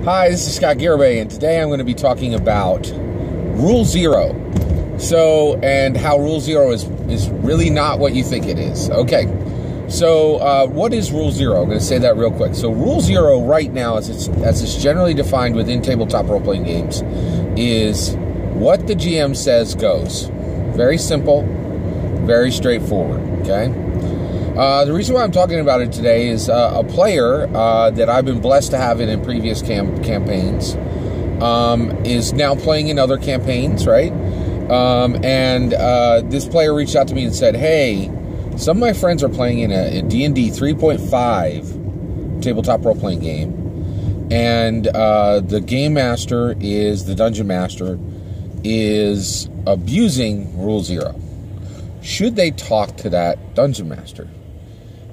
Hi, this is Scott Garibay, and today I'm going to be talking about Rule Zero. And how Rule Zero is really not what you think it is. Okay, so what is Rule Zero? I'm going to say that real quick. So Rule Zero right now, as it's generally defined within tabletop role-playing games, is what the GM says goes. Very simple, very straightforward, okay? The reason why I'm talking about it today is a player that I've been blessed to have in previous campaigns is now playing in other campaigns, right? This player reached out to me and said, hey, some of my friends are playing in a D&D 3.5 tabletop role-playing game, and the game master the dungeon master is abusing Rule Zero. Should they talk to that dungeon master?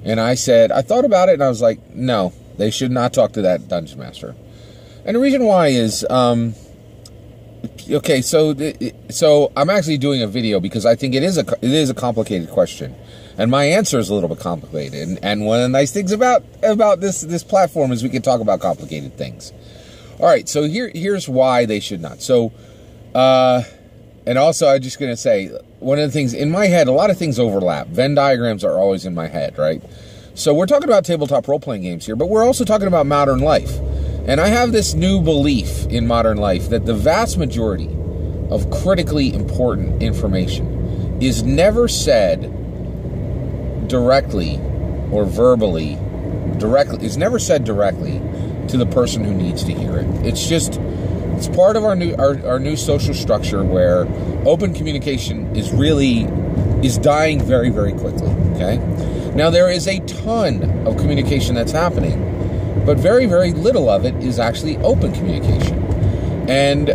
And I said, I thought about it, and I was like, no, they should not talk to that dungeon master. And the reason why is, okay, so I'm actually doing a video because I think it is a complicated question, and my answer is a little bit complicated. And one of the nice things about this platform is we can talk about complicated things. All right, so here's why they should not. So, and also, I'm just going to say, one of the things in my head, a lot of things overlap. Venn diagrams are always in my head, right? So we're talking about tabletop role-playing games here, but we're also talking about modern life. And I have this new belief in modern life that the vast majority of critically important information is never said directly or verbally, is never said directly to the person who needs to hear it. It's part of our new social structure where open communication is dying very, very quickly. Okay, now there is a ton of communication that's happening, but very, very little of it is actually open communication. And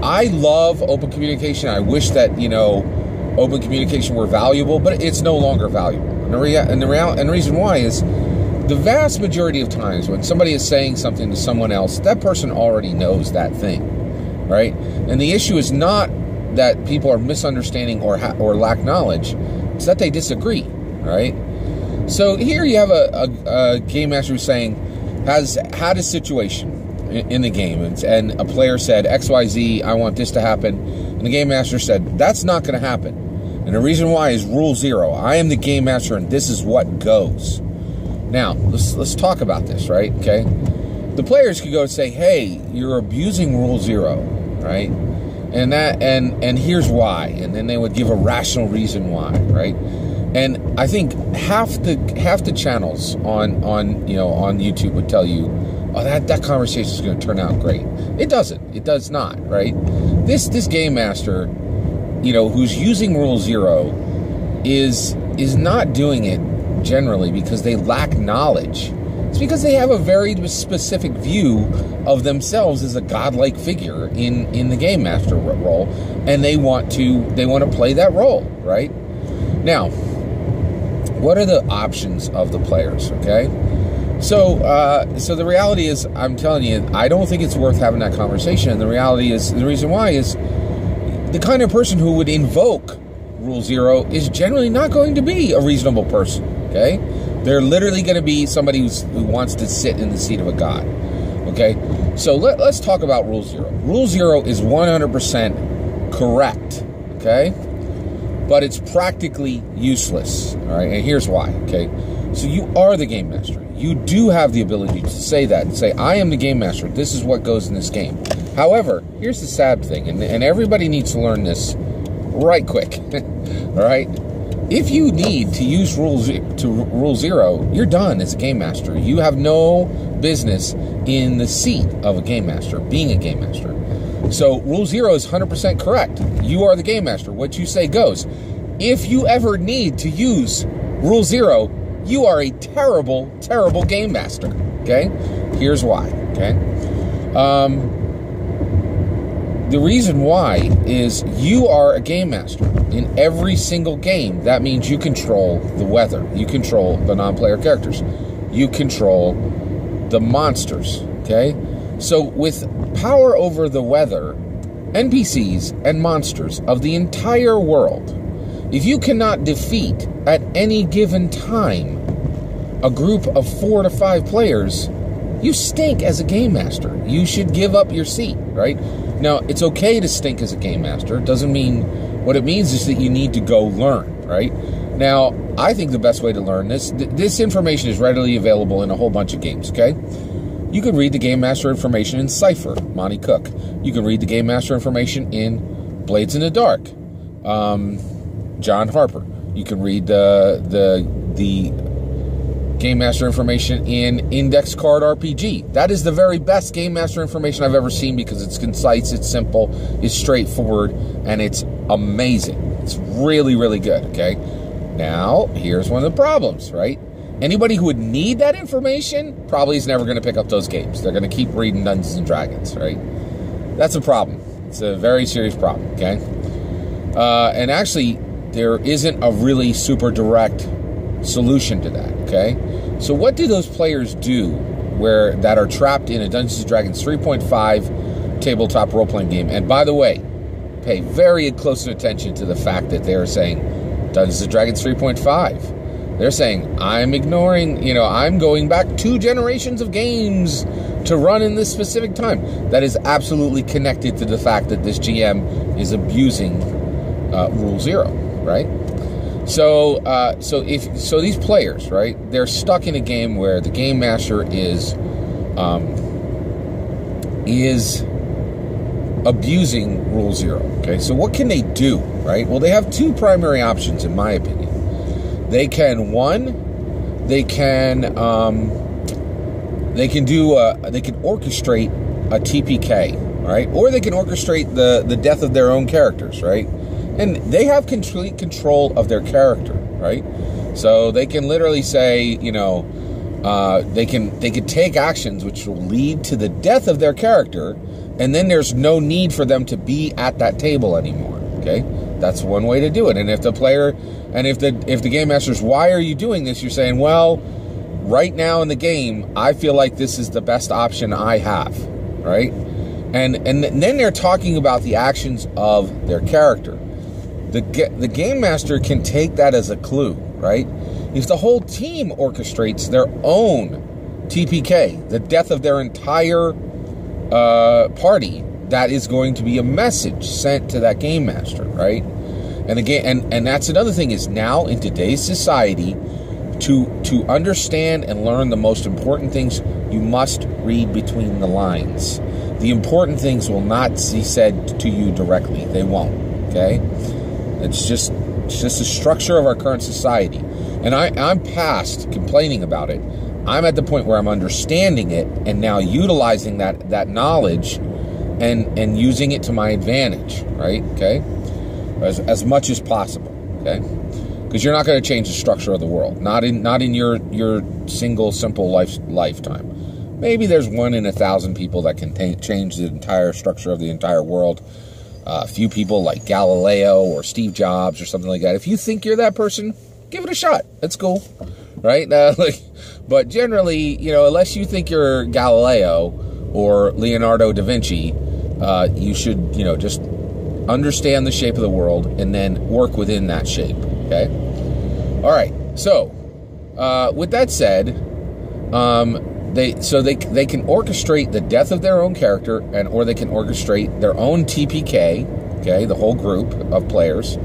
I love open communication. I wish that open communication were valuable, but it's no longer valuable. And the reason why is, the vast majority of times when somebody is saying something to someone else, that person already knows that thing, right? And the issue is not that people are misunderstanding or lack knowledge, it's that they disagree, right? So here you have a game master who's saying, has had a situation in the game, and a player said, XYZ, I want this to happen, and the game master said, that's not going to happen. And the reason why is Rule Zero. I am the game master, and this is what goes. Now, let's talk about this, right? Okay, the players could go and say, "Hey, you're abusing Rule Zero, right?" And here's why, and then they would give a rational reason why, right? And I think half the channels on YouTube would tell you, "Oh, that conversation is going to turn out great." It doesn't. It does not, right? This game master, who's using Rule Zero, is not doing it generally because they lack knowledge. It's because they have a very specific view of themselves as a godlike figure in the game master role, and they want to play that role, right? Now, what are the options of the players? Okay, so the reality is, I'm telling you, I don't think it's worth having that conversation. And the reality is, the reason why is, the kind of person who would invoke Rule Zero is generally not going to be a reasonable person. Okay, they're literally going to be somebody who wants to sit in the seat of a god. Okay, so let's talk about Rule Zero. Rule Zero is 100% correct. Okay, but it's practically useless. All right, and here's why. Okay, so you are the game master. You do have the ability to say that and say, I am the game master. This is what goes in this game. However, here's the sad thing, and everybody needs to learn this right quick. All right. If you need to use Rule Zero, you're done as a game master. You have no business in the seat of a game master, being a game master. So Rule Zero is 100% correct. You are the game master. What you say goes. If you ever need to use Rule Zero, you are a terrible, terrible game master. Okay? Here's why. Okay? The reason why is you are a game master. In every single game, that means you control the weather. You control the non-player characters. You control the monsters, okay? So with power over the weather, NPCs and monsters of the entire world, if you cannot defeat at any given time a group of 4 to 5 players, you stink as a game master. You should give up your seat, right? Now, it's okay to stink as a game master. It doesn't mean, what it means is that you need to go learn, right? Now, I think the best way to learn this information is readily available in a whole bunch of games, okay? You can read the Game Master information in Cypher, Monty Cook. You can read the Game Master information in Blades in the Dark, John Harper. You can read the Game Master information in Index Card RPG. That is the very best Game Master information I've ever seen because it's concise, it's simple, it's straightforward, and it's amazing. It's really, really good, okay? Now, here's one of the problems, right? Anybody who would need that information probably is never going to pick up those games. They're going to keep reading Dungeons and Dragons, right? That's a problem. It's a very serious problem, okay? And actually, there isn't a really super direct solution to that, okay? So what do those players do that are trapped in a Dungeons & Dragons 3.5 tabletop role-playing game? And by the way, pay very close attention to the fact that they're saying Dungeons & Dragons 3.5. They're saying, I'm ignoring, I'm going back 2 generations of games to run in this specific time. That is absolutely connected to the fact that this GM is abusing Rule 0, right? So these players, right, they're stuck in a game where the game master is abusing Rule 0. Okay, so what can they do, right? Well, they have 2 primary options, in my opinion. They can orchestrate a TPK, right? Or they can orchestrate the death of their own characters, right? And they have complete control of their character, right? So they can literally say, they can take actions which will lead to the death of their character, and then there's no need for them to be at that table anymore. Okay, that's one way to do it. And if the game master's, why are you doing this? You're saying, well, right now in the game, I feel like this is the best option I have, right? And then they're talking about the actions of their character. The game master can take that as a clue, right? If the whole team orchestrates their own TPK, the death of their entire party, that is going to be a message sent to that game master, right? And again, and that's another thing, is now in today's society, to understand and learn the most important things, you must read between the lines. The important things will not be said to you directly. They won't, okay? It's just the structure of our current society. And I'm past complaining about it. I'm at the point where I'm understanding it and now utilizing that knowledge and using it to my advantage, right? Okay? As much as possible, okay? Because you're not going to change the structure of the world. Not in your single, simple lifetime. Maybe there's 1 in 1,000 people that can change the entire structure of the entire world. A few people like Galileo or Steve Jobs or something like that. If you think you're that person, give it a shot. That's cool, right? But generally, unless you think you're Galileo or Leonardo da Vinci, you should, just understand the shape of the world and then work within that shape, okay? All right, so with that said, they can orchestrate the death of their own character, or they can orchestrate their own TPK, okay, the whole group of players,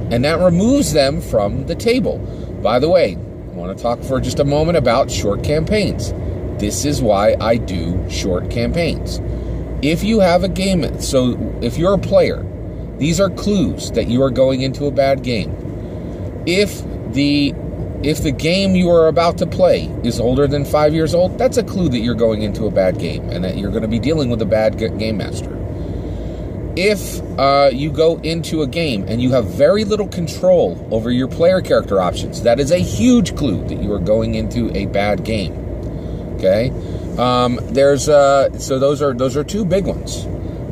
and that removes them from the table. By the way, I want to talk for just a moment about short campaigns. This is why I do short campaigns. If you have a game, so if you're a player, these are clues that you are going into a bad game. If the game you are about to play is older than 5 years old, that's a clue that you're going into a bad game and that you're going to be dealing with a bad game master. If you go into a game and you have very little control over your player character options, that is a huge clue that you are going into a bad game. Okay, so those are 2 big ones,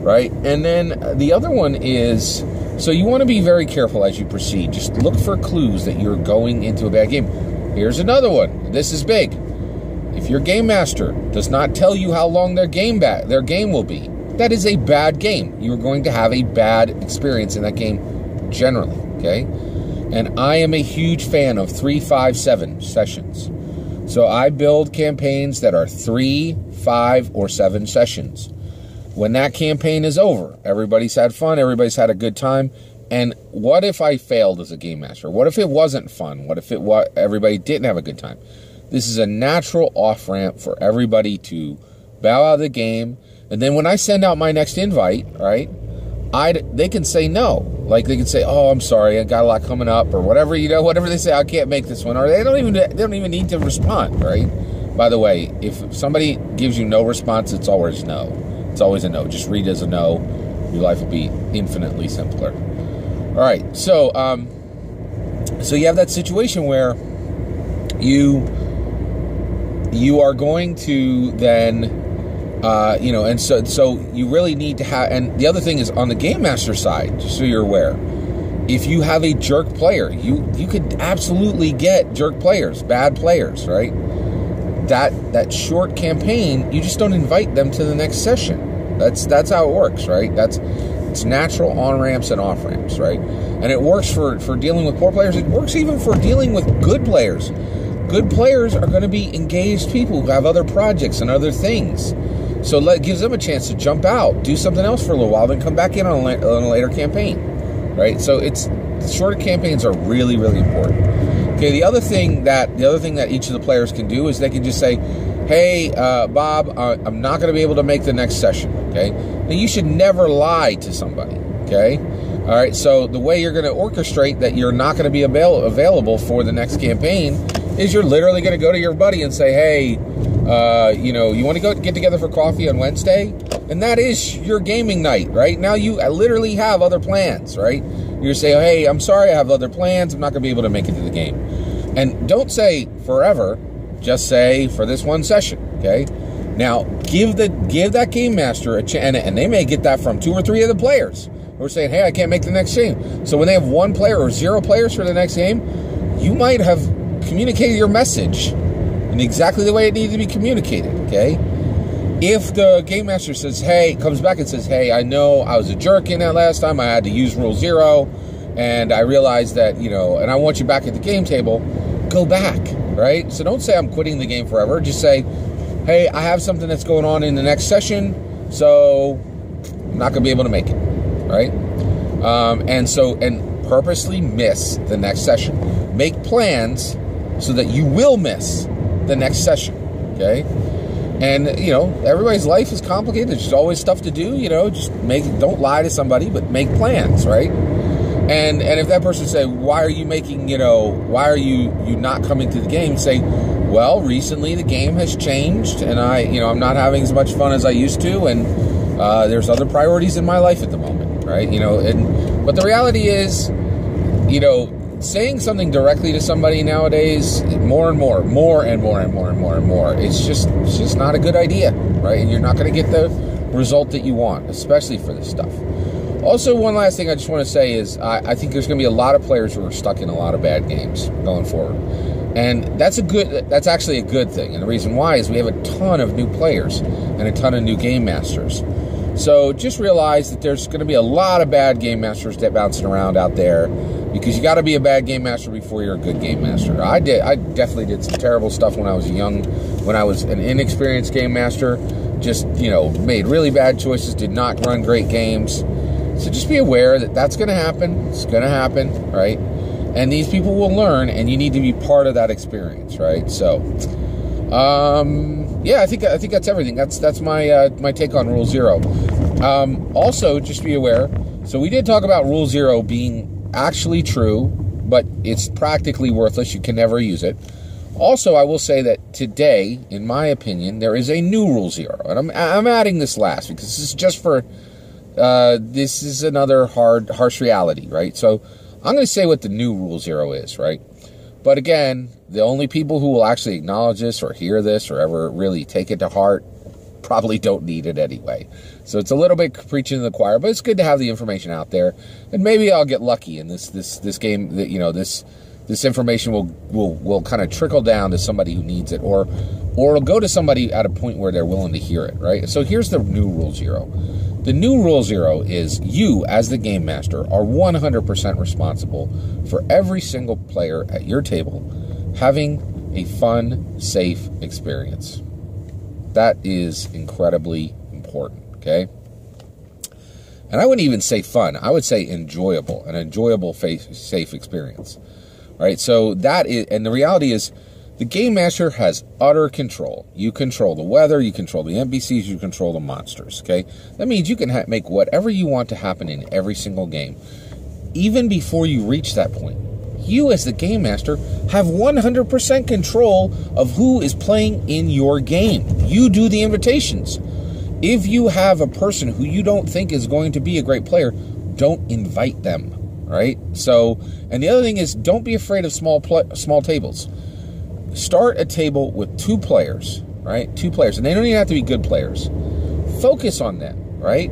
right? And then the other one is, so you want to be very careful as you proceed. Just look for clues that you're going into a bad game. Here's another one. This is big. If your game master does not tell you how long their game will be, that is a bad game. You're going to have a bad experience in that game generally, okay? And I am a huge fan of 3, 5, 7 sessions. So I build campaigns that are 3, 5, or 7 sessions. When that campaign is over, everybody's had fun, everybody's had a good time. And what if I failed as a game master? What if it wasn't fun? What if everybody didn't have a good time? This is a natural off-ramp for everybody to bow out of the game. And then when I send out my next invite, right, they can say no. Like they can say, "Oh, I'm sorry, I got a lot coming up," or whatever, whatever they say, "I can't make this one," or they don't even need to respond, right? By the way, if somebody gives you no response, it's always no. It's always a no. Just read as a no. Your life will be infinitely simpler. All right, so you have that situation where you are going to then. And so you really need to have, and the other thing is on the game master side, just so you're aware, if you have a jerk player, you could absolutely get jerk players, bad players, right? That short campaign, you just don't invite them to the next session. That's how it works, right? It's natural on-ramps and off-ramps, right? And it works for dealing with poor players. It works even for dealing with good players. Good players are going to be engaged people who have other projects and other things. So it gives them a chance to jump out, do something else for a little while, then come back in on a later campaign, right? So shorter campaigns are really, really important. Okay, the other thing that each of the players can do is they can just say, "Hey, Bob, I'm not going to be able to make the next session." Okay, now you should never lie to somebody. Okay, all right. So the way you're going to orchestrate that you're not going to be available for the next campaign is you're literally going to go to your buddy and say, "Hey, you want to get together for coffee on Wednesday?" And that is your gaming night, right? Now you literally have other plans, right? You're saying, "Hey, I'm sorry, I have other plans. I'm not going to be able to make it to the game." And don't say forever, just say for this one session, okay? Now, give that game master a chance, and they may get that from 2 or 3 of the players who are saying, "Hey, I can't make the next game." So when they have 1 player or 0 players for the next game, you might have communicated your message in exactly the way it needed to be communicated, okay? If the game master comes back and says, "Hey, I know I was a jerk in that last time. I had to use rule 0, and I realized that, and I want you back at the game table," go back, right? So don't say, "I'm quitting the game forever." Just say, "Hey, I have something that's going on in the next session, so I'm not going to be able to make it," right? And purposely miss the next session. Make plans so that you will miss the next session, okay? And, everybody's life is complicated. There's always stuff to do, don't lie to somebody, but make plans, right? And if that person say, why are you not coming to the game? Say, well, recently the game has changed and I'm not having as much fun as I used to. And there's other priorities in my life at the moment, right? But the reality is, saying something directly to somebody nowadays, more and more, it's just not a good idea, right? And you're not going to get the result that you want, especially for this stuff. Also, one last thing I just want to say is I think there's going to be a lot of players who are stuck in a lot of bad games going forward. And that's actually a good thing. And the reason why is we have a ton of new players and a ton of new game masters. So just realize that there's going to be a lot of bad game masters bouncing around out there, because you got to be a bad game master before you're a good game master. I definitely did some terrible stuff when I was an inexperienced game master. Just, made really bad choices, did not run great games. So just be aware that that's going to happen. It's going to happen, right? And these people will learn, and you need to be part of that experience, right? So, I think that's everything. That's my take on Rule 0. Also, just be aware. So we did talk about Rule 0 being actually true, but it's practically worthless. You can never use it. Also, I will say that today, in my opinion, there is a new Rule 0, and I'm adding this last because this is just for this is another harsh reality, right? So I'm going to say what the new Rule 0 is, right? But again, the only people who will actually acknowledge this or hear this or ever really take it to heart probably don't need it anyway. So it's a little bit preaching to the choir, but it's good to have the information out there. And maybe I'll get lucky in this game that, this information will kind of trickle down to somebody who needs it, or it'll go to somebody at a point where they're willing to hear it, right? So here's the new Rule 0. The new Rule 0 is you, as the game master, are 100% responsible for every single player at your table having a fun, safe experience. That is incredibly important, okay? And I wouldn't even say fun. I would say enjoyable, an enjoyable, safe experience, right? So that is, and the reality is, the Game Master has utter control. You control the weather, you control the NPCs, you control the monsters, okay? That means you can make whatever you want to happen in every single game. Even before you reach that point, you as the Game Master have 100% control of who is playing in your game. You do the invitations. If you have a person who you don't think is going to be a great player, don't invite them, right? So, and the other thing is, don't be afraid of small tables. Start a table with 2 players, right? 2 players, and they don't even have to be good players. Focus on them, right?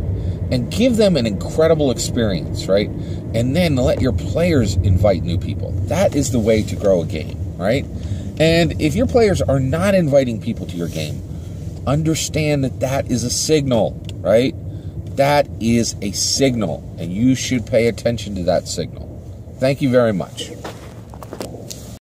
And give them an incredible experience, right? And then let your players invite new people. That is the way to grow a game, right? And if your players are not inviting people to your game, understand that that is a signal, right? That is a signal, and you should pay attention to that signal. Thank you very much.